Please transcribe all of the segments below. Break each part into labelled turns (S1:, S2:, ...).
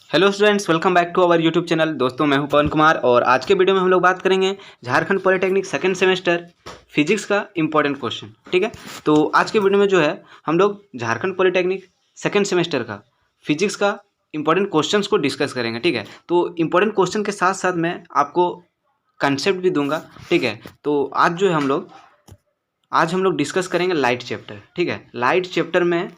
S1: Hello students, welcome back to our YouTube channel. दोस्तों, मैं हूं पवन कुमार और आज के वीडियो में हम लोग बात करेंगे Jharkhand polytechnic second semester physics का इंपॉर्टेंट क्वेश्चन। ठीक है, तो आज के वीडियो में जो है हम लोग झारखंड पॉलिटेक्निक सेकंड सेमेस्टर का फिजिक्स का इंपॉर्टेंट क्वेश्चंस को डिस्कस करेंगे। ठीक है, तो इंपॉर्टेंट क्वेश्चन के साथ साथ मैं आपको कंसेप्ट भी दूंगा। ठीक है, तो आज हम लोग डिस्कस करेंगे लाइट चैप्टर। ठीक है, लाइट चैप्टर में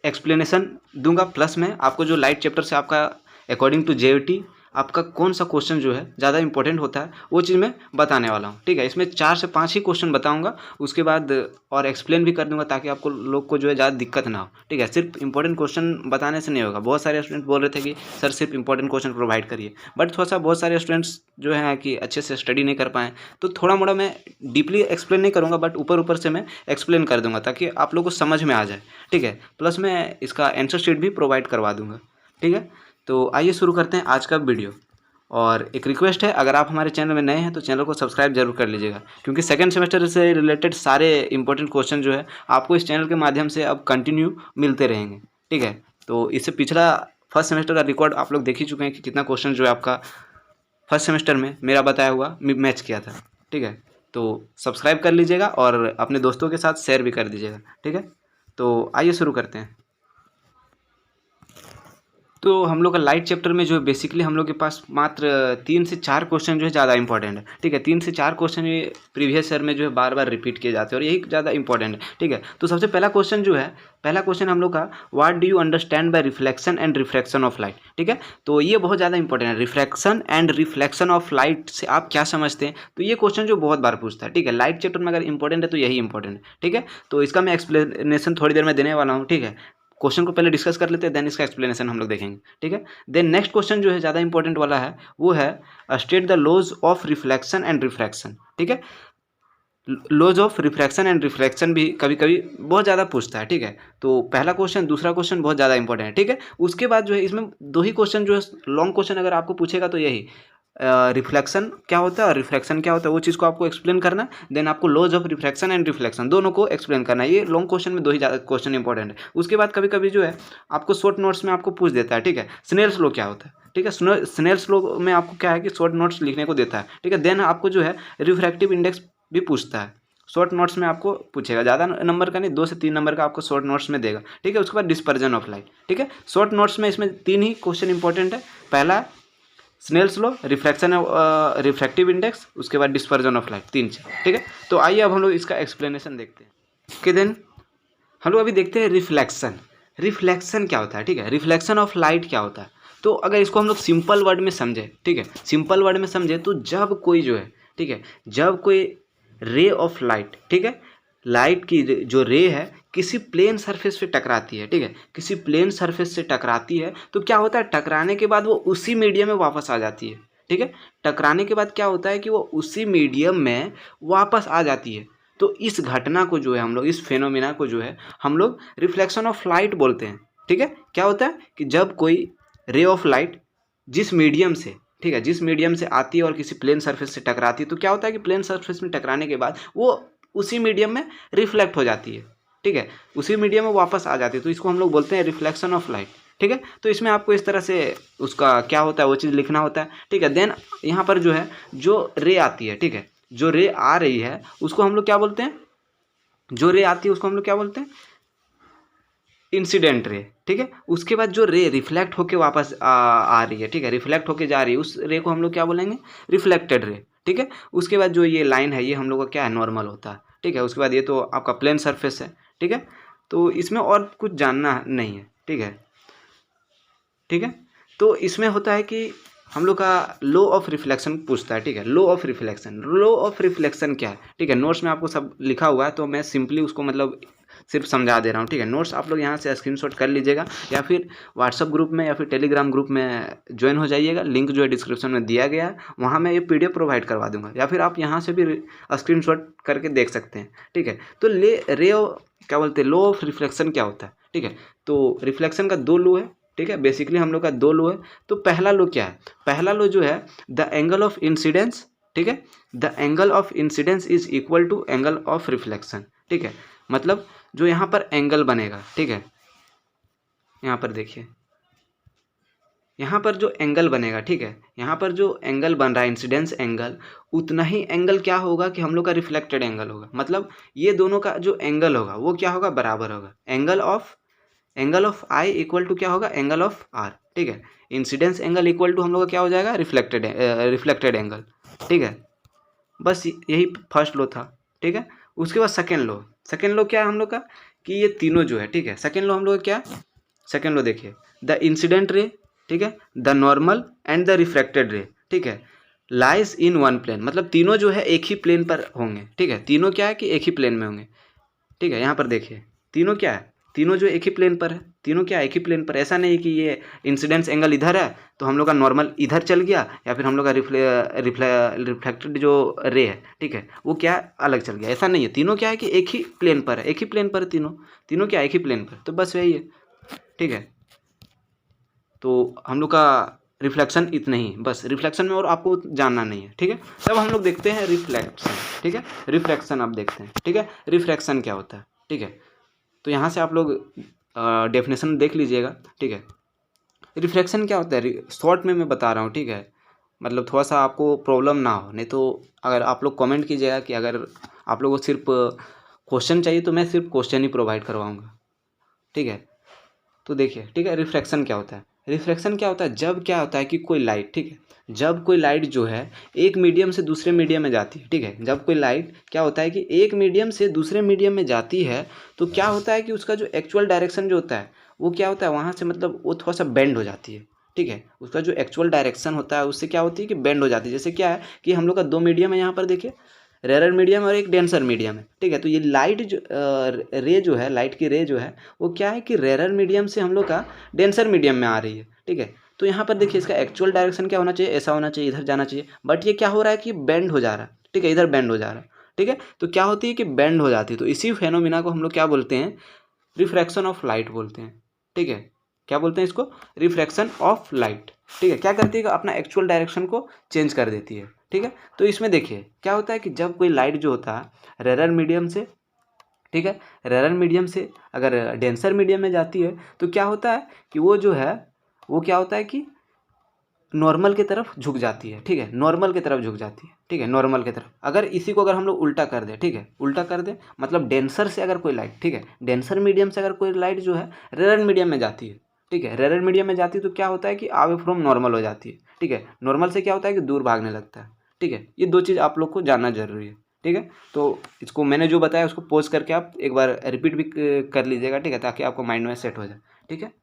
S1: एक्सप्लेनेशन दूंगा, प्लस में आपको जो लाइट चैप्टर से आपका अकॉर्डिंग टू जेईटी आपका कौन सा क्वेश्चन जो है ज़्यादा इंपॉर्टेंट होता है वो चीज़ मैं बताने वाला हूँ। ठीक है, इसमें 4 से 5 ही क्वेश्चन बताऊंगा, उसके बाद और एक्सप्लेन भी कर दूंगा ताकि आपको लोग को जो है ज़्यादा दिक्कत ना हो। ठीक है, सिर्फ इंपॉर्टेंट क्वेश्चन बताने से नहीं होगा। बहुत सारे स्टूडेंट बोल रहे थे कि सर सिर्फ इंपॉर्टेंट क्वेश्चन प्रोवाइड करिए, बट थोड़ा सा बहुत सारे स्टूडेंट्स जो है कि अच्छे से स्टडी नहीं कर पाएँ, तो थोड़ा मोड़ा मैं डीपली एक्सप्लेन नहीं करूँगा, बट ऊपर ऊपर से मैं एक्सप्लेन कर दूंगा ताकि आप लोग को समझ में आ जाए। ठीक है, प्लस मैं इसका आंसर शीट भी प्रोवाइड करवा दूंगा। ठीक है, तो आइए शुरू करते हैं आज का वीडियो। और एक रिक्वेस्ट है, अगर आप हमारे चैनल में नए हैं तो चैनल को सब्सक्राइब जरूर कर लीजिएगा, क्योंकि सेकंड सेमेस्टर से रिलेटेड सारे इंपॉर्टेंट क्वेश्चन जो है आपको इस चैनल के माध्यम से अब कंटिन्यू मिलते रहेंगे। ठीक है, तो इससे पिछला फर्स्ट सेमेस्टर का रिकॉर्ड आप लोग देख ही चुके हैं कि कितना क्वेश्चन जो है आपका फर्स्ट सेमेस्टर में मेरा बताया हुआ मैच किया था। ठीक है, तो सब्सक्राइब कर लीजिएगा और अपने दोस्तों के साथ शेयर भी कर दीजिएगा। ठीक है, तो आइए शुरू करते हैं। तो हम लोग का लाइट चैप्टर में जो है बेसिकली हम लोग के पास मात्र 3 से 4 क्वेश्चन जो है ज़्यादा इंपॉर्टेंट है। ठीक है, 3 से 4 क्वेश्चन ये प्रीवियस ईयर में जो है बार बार रिपीट किए जाते हैं और यही ज़्यादा इंपॉर्टेंट है। ठीक है, तो सबसे पहला क्वेश्चन जो है, पहला क्वेश्चन हम लोग का, what do you understand by reflection and refraction of light. ठीक है, तो ये बहुत ज़्यादा इंपॉर्टेंट है। Refraction and reflection of light से आप क्या समझते हैं, तो ये क्वेश्चन जो बहुत बार पूछता है। ठीक है, लाइट चैप्टर में अगर इंपॉर्टेंट है तो यही इंपॉर्टेंट है। ठीक है, तो इसका मैं एक्सप्लेनेशन थोड़ी देर में देने वाला हूँ। ठीक है, क्वेश्चन को पहले डिस्कस कर लेते हैं, देन इसका एक्सप्लेनेशन हम लोग देखेंगे। ठीक है, देन नेक्स्ट क्वेश्चन जो है ज़्यादा इंपॉर्टेंट वाला है, वो है state the laws of reflection and refraction. ठीक है, laws of refraction and reflection भी कभी कभी बहुत ज़्यादा पूछता है। ठीक है, तो पहला क्वेश्चन दूसरा क्वेश्चन बहुत ज़्यादा इंपॉर्टेंट है। ठीक है, उसके बाद जो है इसमें 2 ही क्वेश्चन जो है लॉन्ग क्वेश्चन अगर आपको पूछेगा तो यही रिफ्लेक्शन क्या होता है और रिफ्रैक्शन क्या होता है, वो चीज़ को आपको एक्सप्लेन करना है। देन आपको laws of refraction and reflection दोनों को एक्सप्लेन करना है। ये लॉन्ग क्वेश्चन में 2 ही ज़्यादा क्वेश्चन इंपॉर्टेंट है। उसके बाद कभी कभी जो है आपको शॉर्ट नोट्स में आपको पूछ देता है। ठीक है, स्नेल्स लॉ क्या होता है। ठीक है, स्नेल्स लॉ में आपको क्या है कि शॉर्ट नोट्स लिखने को देता है। ठीक है, देन आपको जो है रिफ्रैक्टिव इंडेक्स भी पूछता है। शॉर्ट नोट्स में आपको पूछेगा, ज़्यादा नंबर का नहीं, 2 से 3 नंबर का आपको शॉर्ट नोट्स में देगा। ठीक है, उसके बाद डिस्पर्जन ऑफ लाइट। ठीक है, शॉर्ट नोट्स में इसमें 3 ही क्वेश्चन इंपॉर्टेंट है। पहला Snell's law, refraction refractive index, उसके बाद डिस्पर्जन ऑफ लाइट, 3 से। ठीक है, तो आइए अब हम लोग इसका एक्सप्लेनेशन देखते हैं। ओके, देन हम लोग अभी देखते हैं रिफ्लेक्शन। रिफ्लेक्शन क्या होता है। ठीक है, रिफ्लेक्शन ऑफ लाइट क्या होता है। तो अगर इसको हम लोग सिंपल वर्ड में समझे, ठीक है, सिंपल वर्ड में समझे तो जब कोई जो है, ठीक है, जब कोई रे ऑफ लाइट, ठीक है, लाइट की जो रे है किसी प्लेन सरफेस पे टकराती है। ठीक है, किसी प्लेन सरफेस से टकराती है तो क्या होता है, टकराने के बाद वो उसी मीडियम में वापस आ जाती है। ठीक है, टकराने के बाद क्या होता है कि वो उसी मीडियम में वापस आ जाती है। तो इस घटना को जो है हम लोग, इस फेनोमेना को जो है हम लोग रिफ्लेक्शन ऑफ लाइट बोलते हैं। ठीक है, क्या होता है कि जब कोई रे ऑफ लाइट जिस मीडियम से, ठीक है, जिस मीडियम से आती है और किसी प्लेन सरफेस से टकराती है, तो क्या होता है कि प्लेन सरफेस में टकराने के बाद वो उसी मीडियम में रिफ्लेक्ट हो जाती है। ठीक है, उसी मीडियम में वापस आ जाती है, तो इसको हम लोग बोलते हैं रिफ्लेक्शन ऑफ लाइट। ठीक है, तो इसमें आपको इस तरह से उसका क्या होता है वो चीज़ लिखना होता है। ठीक है, देन यहाँ पर जो है जो रे आती है, ठीक है, जो रे आ रही है उसको हम लोग क्या बोलते हैं, जो रे आती है उसको हम लोग क्या बोलते हैं, इंसिडेंट रे। ठीक है, उसके बाद जो रे रिफ्लेक्ट होके वापस आ रही है, ठीक है, रिफ्लेक्ट होके जा रही है, उस रे को हम लोग क्या बोलेंगे, रिफ्लेक्टेड रे। ठीक है, उसके बाद जो ये लाइन है ये हम लोग का क्या है, नॉर्मल होता है। ठीक है, उसके बाद ये तो आपका प्लेन सरफेस है। ठीक है, तो इसमें और कुछ जानना नहीं है। ठीक है, ठीक है, तो इसमें होता है कि हम लोग का लॉ ऑफ रिफ्लेक्शन पूछता है। ठीक है, law of reflection, law of reflection क्या है। ठीक है, नोट्स में आपको सब लिखा हुआ है तो मैं सिंपली उसको मतलब सिर्फ समझा दे रहा हूँ। ठीक है, नोट्स आप लोग यहाँ से स्क्रीनशॉट कर लीजिएगा या फिर व्हाट्सअप ग्रुप में या फिर टेलीग्राम ग्रुप में ज्वाइन हो जाइएगा। लिंक जो है डिस्क्रिप्शन में दिया गया है, वहाँ मैं ये PDF प्रोवाइड करवा दूंगा, या फिर आप यहाँ से भी स्क्रीनशॉट करके देख सकते हैं। ठीक है, तो क्या बोलते हैं, लॉ ऑफ रिफ्लेक्शन क्या होता है। ठीक है, तो रिफ्लेक्शन का 2 लॉ है। ठीक है, बेसिकली हम लोग का 2 लॉ है। तो पहला लॉ क्या है, पहला लॉ जो है द एंगल ऑफ इंसिडेंस। ठीक है, the angle of incidence is equal to angle of reflection. ठीक है, मतलब जो यहाँ पर एंगल बनेगा, ठीक है, यहाँ पर देखिए यहाँ पर जो एंगल बनेगा, ठीक है, यहाँ पर जो एंगल बन रहा है इंसिडेंस एंगल, उतना ही एंगल क्या होगा कि हम लोग का रिफ्लेक्टेड एंगल होगा। मतलब ये दोनों का जो एंगल होगा वो क्या होगा, बराबर होगा। Angle of i equal to क्या होगा, एंगल ऑफ आर, ठीक है। इंसिडेंस एंगल इक्वल टू हम लोग का क्या हो जाएगा, रिफ्लेक्टेड एंगल, ठीक है। बस यही फर्स्ट लो था, ठीक है। उसके बाद सेकेंड लो क्या है हम लोग का, कि ये तीनों जो है, ठीक है, सेकेंड लो हम लोग का क्या, सेकेंड लो देखिए, द इंसिडेंट रे, ठीक है, the normal and the refracted रे, ठीक है, लाइज इन वन प्लेन। मतलब तीनों जो है एक ही प्लेन पर होंगे, ठीक है, तीनों क्या है कि एक ही प्लेन में होंगे, ठीक है। यहाँ पर देखिए तीनों क्या है, तीनों जो एक ही प्लेन पर है, तीनों क्या एक ही प्लेन पर। ऐसा नहीं कि ये इंसिडेंस एंगल इधर है तो हम लोग का नॉर्मल इधर चल गया, या फिर हम लोग का रिफ्लेक्टेड जो रे है, ठीक है, वो क्या अलग चल गया। ऐसा नहीं है, तीनों क्या है कि एक ही प्लेन पर है, एक ही प्लेन पर तीनों, तीनों क्या एक ही प्लेन पर। तो बस वही है, ठीक है। तो हम लोग का रिफ्लेक्शन इतना ही, बस रिफ्लेक्शन में और आपको जानना नहीं है, ठीक है। तब हम लोग देखते हैं रिफ्लेक्शन, ठीक है, रिफ्लेक्शन आप देखते हैं, ठीक है, रिफ्रैक्शन क्या होता है, ठीक है। तो यहाँ से आप लोग डेफिनेशन देख लीजिएगा, ठीक है। रिफ्रैक्शन क्या होता है, शॉर्ट में मैं बता रहा हूँ, ठीक है, मतलब थोड़ा सा आपको प्रॉब्लम ना हो। नहीं तो अगर आप लोग कमेंट कीजिएगा कि अगर आप लोगों को सिर्फ क्वेश्चन चाहिए तो मैं सिर्फ क्वेश्चन ही प्रोवाइड करवाऊँगा, ठीक है। तो देखिए, ठीक है, रिफ्रैक्शन क्या होता है, रिफ्रैक्शन क्या होता है, जब क्या होता है कि कोई लाइट, ठीक है, जब कोई लाइट जो है एक मीडियम से दूसरे मीडियम में जाती है, ठीक है, जब कोई लाइट क्या होता है कि एक मीडियम से दूसरे मीडियम में जाती है, तो क्या होता है कि उसका जो एक्चुअल डायरेक्शन जो होता है वो क्या होता है, वहाँ से मतलब वो थोड़ा सा बेंड हो जाती है, ठीक है। उसका जो एक्चुअल डायरेक्शन होता है उससे क्या होती है कि बेंड हो जाती है। जैसे क्या है कि हम लोग का दो मीडियम है यहाँ पर देखिए, रेयर मीडियम और एक डेंसर मीडियम है, ठीक है। तो ये लाइट जो रे जो है, लाइट की रे जो है वो क्या है कि रेयर मीडियम से हम लोग का डेंसर मीडियम में आ रही है, ठीक है। तो यहाँ पर देखिए इसका एक्चुअल डायरेक्शन क्या होना चाहिए, ऐसा होना चाहिए, इधर जाना चाहिए, बट ये क्या हो रहा है कि बेंड हो जा रहा है, ठीक है, इधर बेंड हो जा रहा है, ठीक है। तो क्या होती है कि बेंड हो जाती है। तो इसी फेनोमिना को हम लोग क्या बोलते हैं, रिफ्रैक्शन ऑफ लाइट बोलते हैं, ठीक है। क्या बोलते हैं इसको, रिफ्रैक्शन ऑफ लाइट, ठीक है। क्या करती है कि अपना एक्चुअल डायरेक्शन को चेंज कर देती है, ठीक है। तो इसमें देखिए क्या होता है कि जब कोई लाइट जो होता है रेयर मीडियम से, ठीक है, रेयर मीडियम से अगर डेंसर मीडियम में जाती है तो क्या होता है कि वो जो है वो क्या होता है कि नॉर्मल की तरफ झुक जाती है, ठीक है, नॉर्मल की तरफ झुक जाती है, ठीक है, नॉर्मल की तरफ। अगर इसी को अगर हम लोग उल्टा कर दें, ठीक है, उल्टा कर दें, मतलब डेंसर से अगर कोई लाइट, ठीक है, डेंसर मीडियम से अगर कोई लाइट जो है रेयर मीडियम में जाती है, ठीक है, रेयर मीडियम में जाती है तो क्या होता है कि अवे फ्रॉम नॉर्मल हो जाती है, ठीक है। नॉर्मल से क्या होता है कि दूर भागने लगता है, ठीक है। ये दो चीज़ आप लोग को जानना जरूरी है, ठीक है। तो इसको मैंने जो बताया उसको पॉज करके आप एक बार रिपीट भी कर लीजिएगा, ठीक है, ताकि आपको माइंड में सेट हो जाए, ठीक है।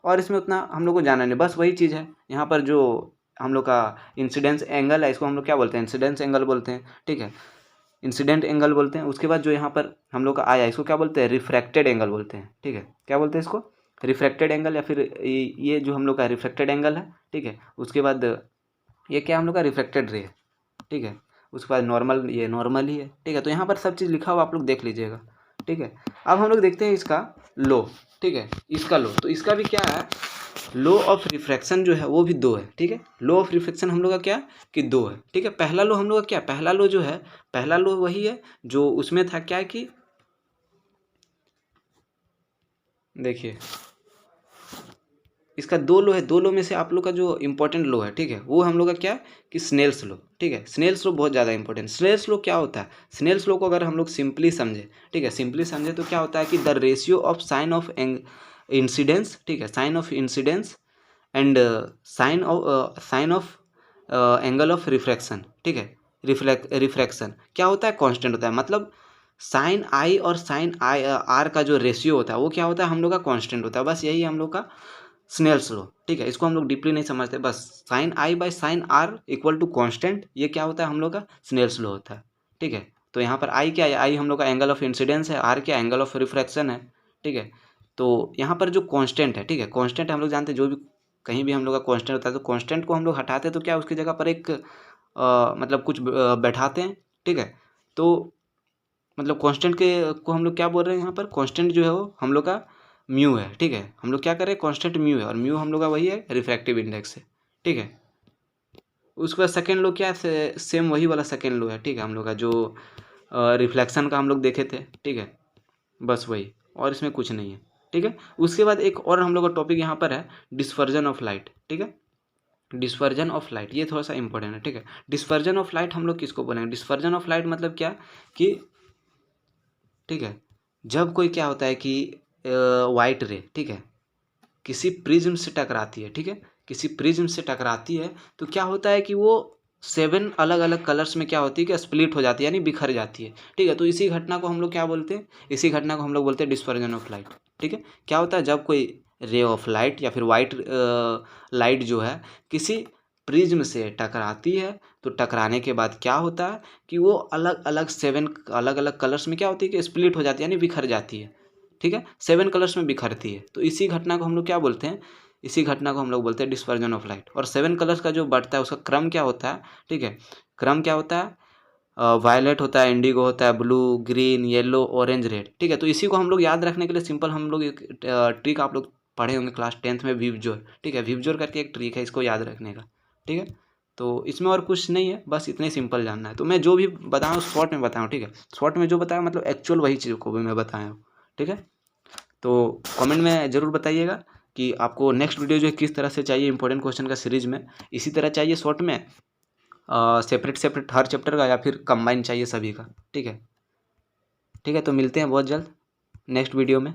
S1: और इसमें उतना हम लोग को जाना नहीं, बस वही चीज़ है। यहाँ पर जो हम लोग का इंसिडेंस एंगल है इसको हम लोग क्या बोलते हैं, इंसिडेंस एंगल बोलते हैं, ठीक है, इंसिडेंट एंगल बोलते हैं। उसके बाद जो यहाँ पर हम लोग का आया इसको क्या बोलते हैं, रिफ्रैक्टेड एंगल बोलते हैं, ठीक है। क्या बोलते हैं इसको, रिफ्रैक्टेड एंगल, या फिर ये जो हम लोग का रिफ्रैक्टेड एंगल है, ठीक है। उसके बाद ये क्या हम लोग का रिफ्रैक्टेड रे है, ठीक है। उसके बाद नॉर्मल, ये नॉर्मल ही है, ठीक है। तो यहाँ पर सब चीज़ लिखा हुआ आप लोग देख लीजिएगा, ठीक है। अब हम लोग देखते हैं इसका लो, ठीक है, इसका लो। तो इसका भी क्या है, लो ऑफ रिफ्रैक्शन जो है वो भी दो है, ठीक है। लो ऑफ रिफ्रैक्शन हम लोग का क्या कि दो है, ठीक है। पहला लो हम लोग का क्या, पहला लो जो है, पहला लो वही है जो उसमें था क्या कि देखिए इसका दो लो है, दो लो में से आप लोग का जो इंपॉर्टेंट लो है, ठीक है, वो हम लोग का क्या कि स्नेल्स लो, ठीक है। स्नेल्स लो बहुत ज़्यादा इंपॉर्टेंट। स्नेल्स लो क्या होता है, स्नेल्स लो को अगर हम लोग सिंपली समझे, ठीक है, सिंपली समझे तो क्या होता है कि the ratio of sine of incidence, ठीक है, sine of incidence and sine of angle of refraction, ठीक है। रिफ्रैक्शन क्या होता है, कांस्टेंट होता है। मतलब साइन आई और साइन आई आर का जो रेशियो होता है वो क्या होता है, हम लोग का कांस्टेंट होता है। बस यही हम लोग का स्नेल्स लो, ठीक है। इसको हम लोग डीपली नहीं समझते, बस sine i by sine r equal to constant, ये क्या होता है हम लोग का स्नेल्स लो होता है, ठीक है। तो यहाँ पर आई क्या है, आई हम लोग का एंगल ऑफ इंसिडेंस है, आर क्या एंगल ऑफ रिफ्रैक्शन है, ठीक है। तो यहाँ पर जो कांस्टेंट है, ठीक है, कांस्टेंट हम लोग जानते हैं, जो भी कहीं भी हम लोग का कांस्टेंट होता है तो कांस्टेंट को हम लोग हटाते हैं तो क्या उसकी जगह पर एक मतलब कुछ बैठाते हैं, ठीक है। तो मतलब कांस्टेंट के को हम लोग क्या बोल रहे हैं, यहाँ पर कांस्टेंट जो है वो हम लोग का म्यू है, ठीक है। हम लोग क्या करें, कांस्टेंट म्यू है, और म्यू हम लोग का वही है रिफ्रैक्टिव इंडेक्स है, ठीक है। उसके बाद सेकेंड लो क्या है, सेम वही वाला सेकेंड लो है, ठीक है, हम लोग का जो रिफ्लेक्शन का हम लोग देखे थे, ठीक है। बस वही, और इसमें कुछ नहीं है। ठीक है। उसके बाद एक और हम लोग का टॉपिक यहाँ पर है डिस्पर्जन ऑफ लाइट। ठीक है, डिस्पर्जन ऑफ लाइट ये थोड़ा सा इंपॉर्टेंट है। ठीक है, डिस्पर्जन ऑफ लाइट हम लोग किसको बोलेंगे? डिस्पर्जन ऑफ लाइट मतलब क्या कि, ठीक है, जब कोई क्या होता है कि वाइट रे, ठीक है, किसी प्रिज्म से टकराती है, ठीक है, किसी प्रिज्म से टकराती है तो क्या होता है कि वो 7 अलग अलग कलर्स में क्या होती है कि स्प्लिट हो जाती है, यानी बिखर जाती है। ठीक है, तो इसी घटना को हम लोग क्या बोलते हैं? इसी घटना को हम लोग बोलते हैं डिस्पर्जन ऑफ लाइट। ठीक है, क्या होता है जब कोई रे ऑफ लाइट या फिर वाइट लाइट जो है किसी प्रिज्म से टकराती है, तो टकराने के बाद क्या होता है कि वो अलग अलग 7 अलग अलग कलर्स में क्या होती है कि स्प्लिट हो जाती है, यानी बिखर जाती है। ठीक है, 7 कलर्स में बिखरती है, तो इसी घटना को हम लोग क्या बोलते हैं? इसी घटना को हम लोग बोलते हैं डिस्पर्जन ऑफ लाइट। और 7 कलर्स का जो बढ़ता है उसका क्रम क्या होता है? ठीक है, क्रम क्या होता है? वायलेट होता है, इंडिगो होता है, blue, green, yellow, orange, red. ठीक है, तो इसी को हम लोग याद रखने के लिए सिंपल हम लोग एक ट्रिक आप लोग पढ़े होंगे क्लास 10th में, विबजोर। ठीक है, विबजोर करके एक ट्रिक है इसको याद रखने का। ठीक है, तो इसमें और कुछ नहीं है, बस इतने सिंपल जानना है। तो मैं जो भी बताऊँ शॉर्ट में बताऊँ, ठीक है, शॉर्ट में जो बताया मतलब एक्चुअल वही चीज़ को भी मैं बताया हूँ। ठीक है, तो कमेंट में ज़रूर बताइएगा कि आपको नेक्स्ट वीडियो जो है किस तरह से चाहिए इंपॉर्टेंट क्वेश्चन का सीरीज में। इसी तरह चाहिए शॉर्ट में, सेपरेट सेपरेट हर चैप्टर का, या फिर कंबाइन चाहिए सभी का। ठीक है, ठीक है, तो मिलते हैं बहुत जल्द नेक्स्ट वीडियो में।